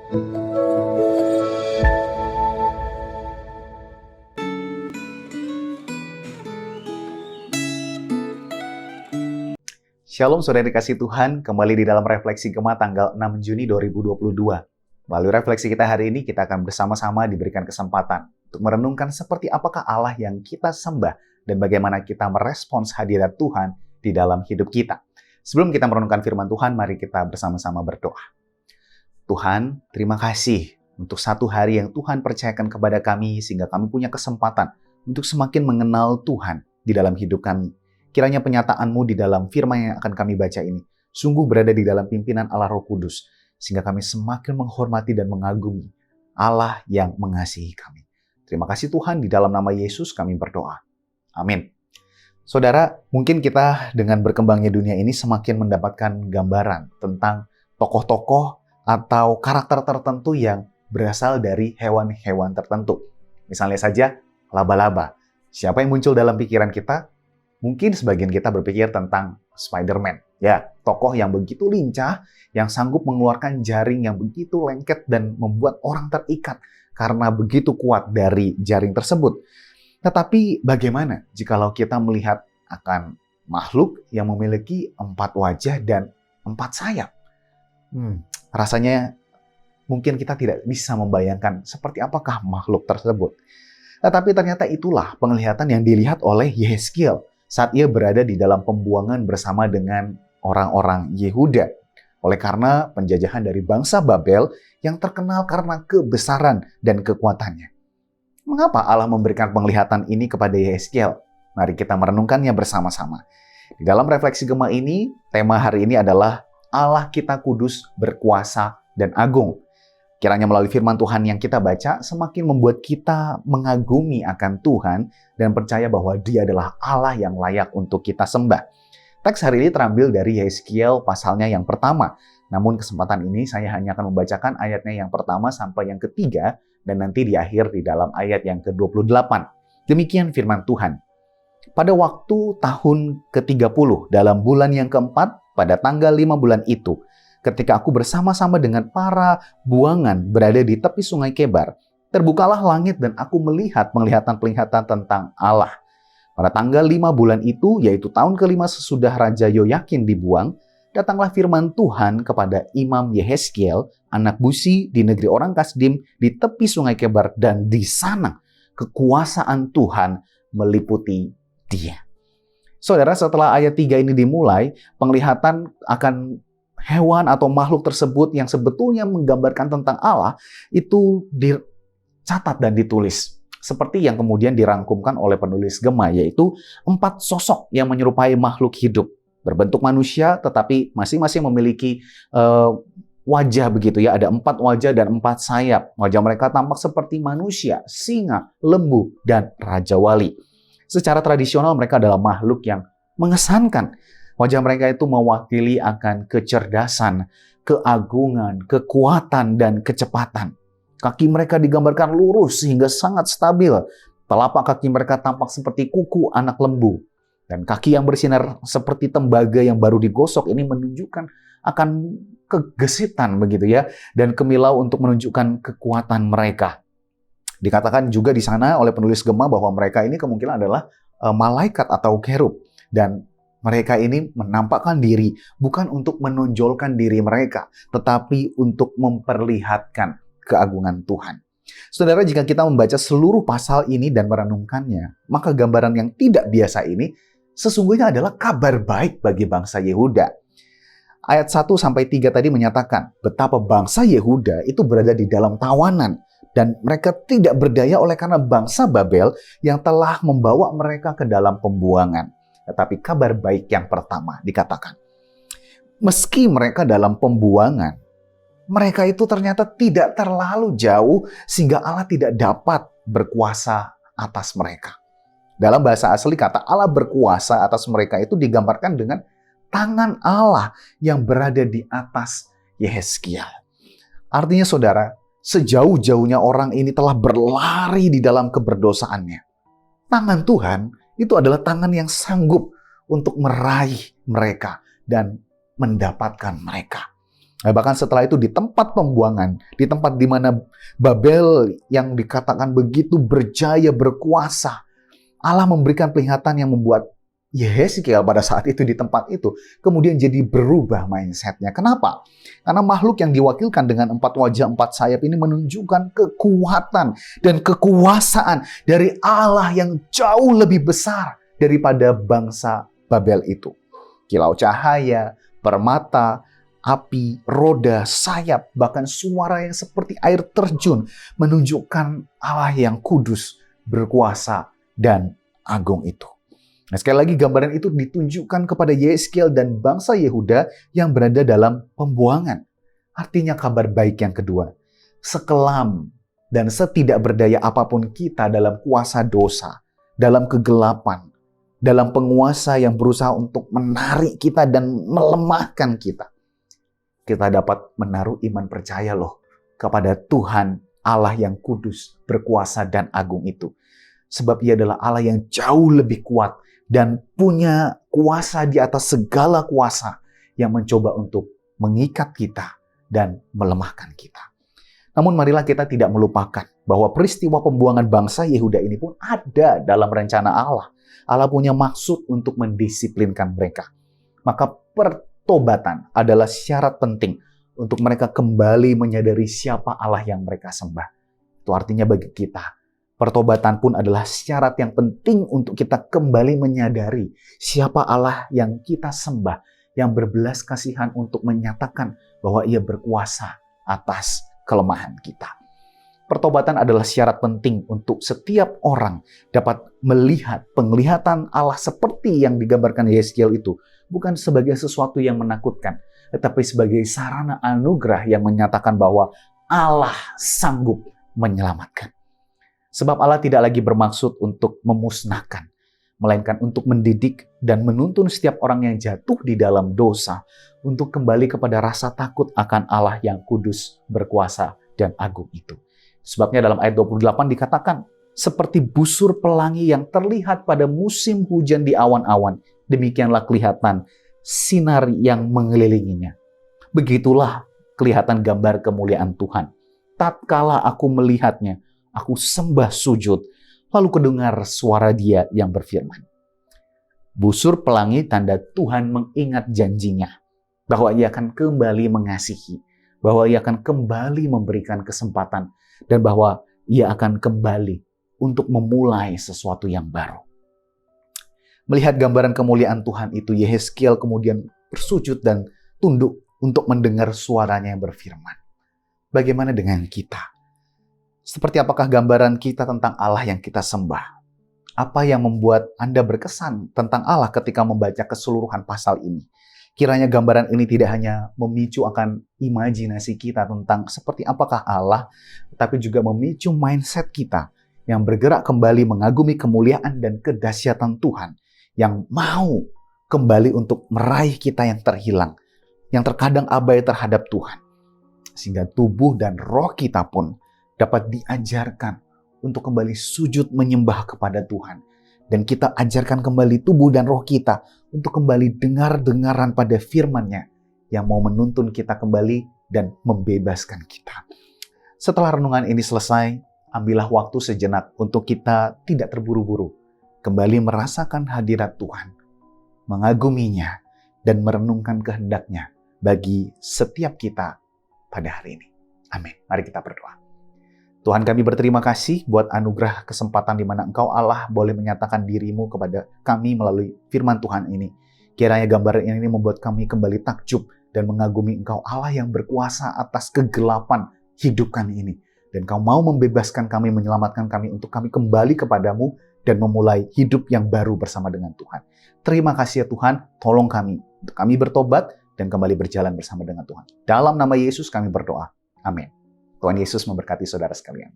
Shalom saudara dikasih Tuhan, kembali di dalam Refleksi Gema tanggal 6 Juni 2022. Melalui refleksi kita hari ini, kita akan bersama-sama diberikan kesempatan untuk merenungkan seperti apakah Allah yang kita sembah dan bagaimana kita merespons hadirat Tuhan di dalam hidup kita. Sebelum kita merenungkan firman Tuhan, mari kita bersama-sama berdoa. Tuhan, terima kasih untuk satu hari yang Tuhan percayakan kepada kami sehingga kami punya kesempatan untuk semakin mengenal Tuhan di dalam hidup kami. Kiranya penyataan-Mu di dalam firman yang akan kami baca ini sungguh berada di dalam pimpinan Allah Roh Kudus, sehingga kami semakin menghormati dan mengagumi Allah yang mengasihi kami. Terima kasih Tuhan, di dalam nama Yesus kami berdoa. Amin. Saudara, mungkin kita dengan berkembangnya dunia ini semakin mendapatkan gambaran tentang tokoh-tokoh atau karakter tertentu yang berasal dari hewan-hewan tertentu. Misalnya saja, laba-laba. Siapa yang muncul dalam pikiran kita? Mungkin sebagian kita berpikir tentang Spider-Man. Ya, tokoh yang begitu lincah, yang sanggup mengeluarkan jaring yang begitu lengket dan membuat orang terikat karena begitu kuat dari jaring tersebut. Tetapi bagaimana jikalau kita melihat akan makhluk yang memiliki 4 wajah dan 4 sayap? Rasanya mungkin kita tidak bisa membayangkan seperti apakah makhluk tersebut. Tetapi ternyata itulah penglihatan yang dilihat oleh Yehezkiel saat ia berada di dalam pembuangan bersama dengan orang-orang Yehuda. Oleh karena penjajahan dari bangsa Babel yang terkenal karena kebesaran dan kekuatannya. Mengapa Allah memberikan penglihatan ini kepada Yehezkiel? Mari kita merenungkannya bersama-sama. Di dalam refleksi Gema ini, tema hari ini adalah Allah kita kudus, berkuasa, dan agung. Kiranya melalui firman Tuhan yang kita baca semakin membuat kita mengagumi akan Tuhan dan percaya bahwa Dia adalah Allah yang layak untuk kita sembah. Teks hari ini terambil dari Yehezkiel pasalnya yang pertama. Namun kesempatan ini saya hanya akan membacakan ayatnya yang pertama sampai yang ketiga dan nanti di akhir di dalam ayat yang ke-28. Demikian firman Tuhan. Pada waktu tahun ke-30 dalam bulan yang keempat pada tanggal 5 bulan itu, ketika aku bersama-sama dengan para buangan berada di tepi sungai Kebar, terbukalah langit dan aku melihat penglihatan-penglihatan tentang Allah. Pada tanggal 5 bulan itu, yaitu tahun ke-5 sesudah Raja Yoyakin dibuang, datanglah firman Tuhan kepada Imam Yehezkiel, anak Busi di negeri orang Kasdim di tepi sungai Kebar, dan di sana kekuasaan Tuhan meliputi dia. Saudara, setelah ayat 3 ini dimulai, penglihatan akan hewan atau makhluk tersebut yang sebetulnya menggambarkan tentang Allah itu dicatat dan ditulis. Seperti yang kemudian dirangkumkan oleh penulis Gema, yaitu 4 sosok yang menyerupai makhluk hidup. Berbentuk manusia tetapi masing-masing memiliki wajah begitu ya. Ada 4 wajah dan 4 sayap. Wajah mereka tampak seperti manusia, singa, lembu, dan raja wali. Secara tradisional mereka adalah makhluk yang mengesankan. Wajah mereka itu mewakili akan kecerdasan, keagungan, kekuatan, dan kecepatan. Kaki mereka digambarkan lurus sehingga sangat stabil. Telapak kaki mereka tampak seperti kuku anak lembu. Dan kaki yang bersinar seperti tembaga yang baru digosok ini menunjukkan akan kegesitan begitu ya. Dan kemilau untuk menunjukkan kekuatan mereka. Dikatakan juga di sana oleh penulis Gema bahwa mereka ini kemungkinan adalah malaikat atau kerub. Dan mereka ini menampakkan diri bukan untuk menonjolkan diri mereka, tetapi untuk memperlihatkan keagungan Tuhan. Saudara, jika kita membaca seluruh pasal ini dan merenungkannya, maka gambaran yang tidak biasa ini sesungguhnya adalah kabar baik bagi bangsa Yehuda. Ayat 1-3 tadi menyatakan betapa bangsa Yehuda itu berada di dalam tawanan dan mereka tidak berdaya oleh karena bangsa Babel yang telah membawa mereka ke dalam pembuangan. Tetapi kabar baik yang pertama dikatakan, meski mereka dalam pembuangan, mereka itu ternyata tidak terlalu jauh sehingga Allah tidak dapat berkuasa atas mereka. Dalam bahasa asli kata Allah berkuasa atas mereka itu digambarkan dengan tangan Allah yang berada di atas Yehezkiel. Artinya saudara, sejauh-jauhnya orang ini telah berlari di dalam keberdosaannya. Tangan Tuhan itu adalah tangan yang sanggup untuk meraih mereka dan mendapatkan mereka. Nah, bahkan setelah itu di tempat pembuangan, di tempat di mana Babel yang dikatakan begitu berjaya, berkuasa, Allah memberikan penglihatan yang membuat Yehezkiel pada saat itu di tempat itu kemudian jadi berubah mindset-nya. Kenapa? Karena makhluk yang diwakilkan dengan 4 wajah 4 sayap ini menunjukkan kekuatan dan kekuasaan dari Allah yang jauh lebih besar daripada bangsa Babel itu. Kilau cahaya, permata, api, roda, sayap, bahkan suara yang seperti air terjun menunjukkan Allah yang kudus, berkuasa, dan agung itu. Nah, sekali lagi gambaran itu ditunjukkan kepada Yehezkiel dan bangsa Yehuda yang berada dalam pembuangan. Artinya kabar baik yang kedua, sekelam dan setidak berdaya apapun kita dalam kuasa dosa, dalam kegelapan, dalam penguasa yang berusaha untuk menarik kita dan melemahkan kita, kita dapat menaruh iman percaya loh kepada Tuhan Allah yang kudus, berkuasa, dan agung itu. Sebab Ia adalah Allah yang jauh lebih kuat dan punya kuasa di atas segala kuasa yang mencoba untuk mengikat kita dan melemahkan kita. Namun marilah kita tidak melupakan bahwa peristiwa pembuangan bangsa Yehuda ini pun ada dalam rencana Allah. Allah punya maksud untuk mendisiplinkan mereka. Maka pertobatan adalah syarat penting untuk mereka kembali menyadari siapa Allah yang mereka sembah. Itu artinya bagi kita, pertobatan pun adalah syarat yang penting untuk kita kembali menyadari siapa Allah yang kita sembah, yang berbelas kasihan untuk menyatakan bahwa Ia berkuasa atas kelemahan kita. Pertobatan adalah syarat penting untuk setiap orang dapat melihat penglihatan Allah seperti yang digambarkan Yehezkiel itu, bukan sebagai sesuatu yang menakutkan, tetapi sebagai sarana anugerah yang menyatakan bahwa Allah sanggup menyelamatkan. Sebab Allah tidak lagi bermaksud untuk memusnahkan, melainkan untuk mendidik dan menuntun setiap orang yang jatuh di dalam dosa untuk kembali kepada rasa takut akan Allah yang kudus, berkuasa, dan agung itu. Sebabnya dalam ayat 28 dikatakan, seperti busur pelangi yang terlihat pada musim hujan di awan-awan, demikianlah kelihatan sinar yang mengelilinginya. Begitulah kelihatan gambar kemuliaan Tuhan. Tatkala aku melihatnya, aku sembah sujud, lalu kudengar suara Dia yang berfirman. Busur pelangi tanda Tuhan mengingat janjinya, bahwa Ia akan kembali mengasihi, bahwa Ia akan kembali memberikan kesempatan, dan bahwa Ia akan kembali untuk memulai sesuatu yang baru. Melihat gambaran kemuliaan Tuhan itu, Yehezkiel kemudian bersujud dan tunduk untuk mendengar suaranya yang berfirman. Bagaimana dengan kita? Seperti apakah gambaran kita tentang Allah yang kita sembah? Apa yang membuat Anda berkesan tentang Allah ketika membaca keseluruhan pasal ini? Kiranya gambaran ini tidak hanya memicu akan imajinasi kita tentang seperti apakah Allah, tapi juga memicu mindset kita yang bergerak kembali mengagumi kemuliaan dan kedahsyatan Tuhan, yang mau kembali untuk meraih kita yang terhilang, yang terkadang abai terhadap Tuhan. Sehingga tubuh dan roh kita pun dapat diajarkan untuk kembali sujud menyembah kepada Tuhan. Dan kita ajarkan kembali tubuh dan roh kita untuk kembali dengar-dengaran pada firman-Nya yang mau menuntun kita kembali dan membebaskan kita. Setelah renungan ini selesai, ambillah waktu sejenak untuk kita tidak terburu-buru, kembali merasakan hadirat Tuhan, mengaguminya, dan merenungkan kehendak-Nya bagi setiap kita pada hari ini. Amin. Mari kita berdoa. Tuhan, kami berterima kasih buat anugerah kesempatan di mana Engkau Allah boleh menyatakan diri-Mu kepada kami melalui firman Tuhan ini. Kiranya gambaran ini membuat kami kembali takjub dan mengagumi Engkau Allah yang berkuasa atas kegelapan hidup kami ini. Dan Kau mau membebaskan kami, menyelamatkan kami untuk kami kembali kepadamu dan memulai hidup yang baru bersama dengan Tuhan. Terima kasih ya Tuhan, tolong kami untuk kami bertobat dan kembali berjalan bersama dengan Tuhan. Dalam nama Yesus kami berdoa. Amin. Tuhan Yesus memberkati saudara sekalian.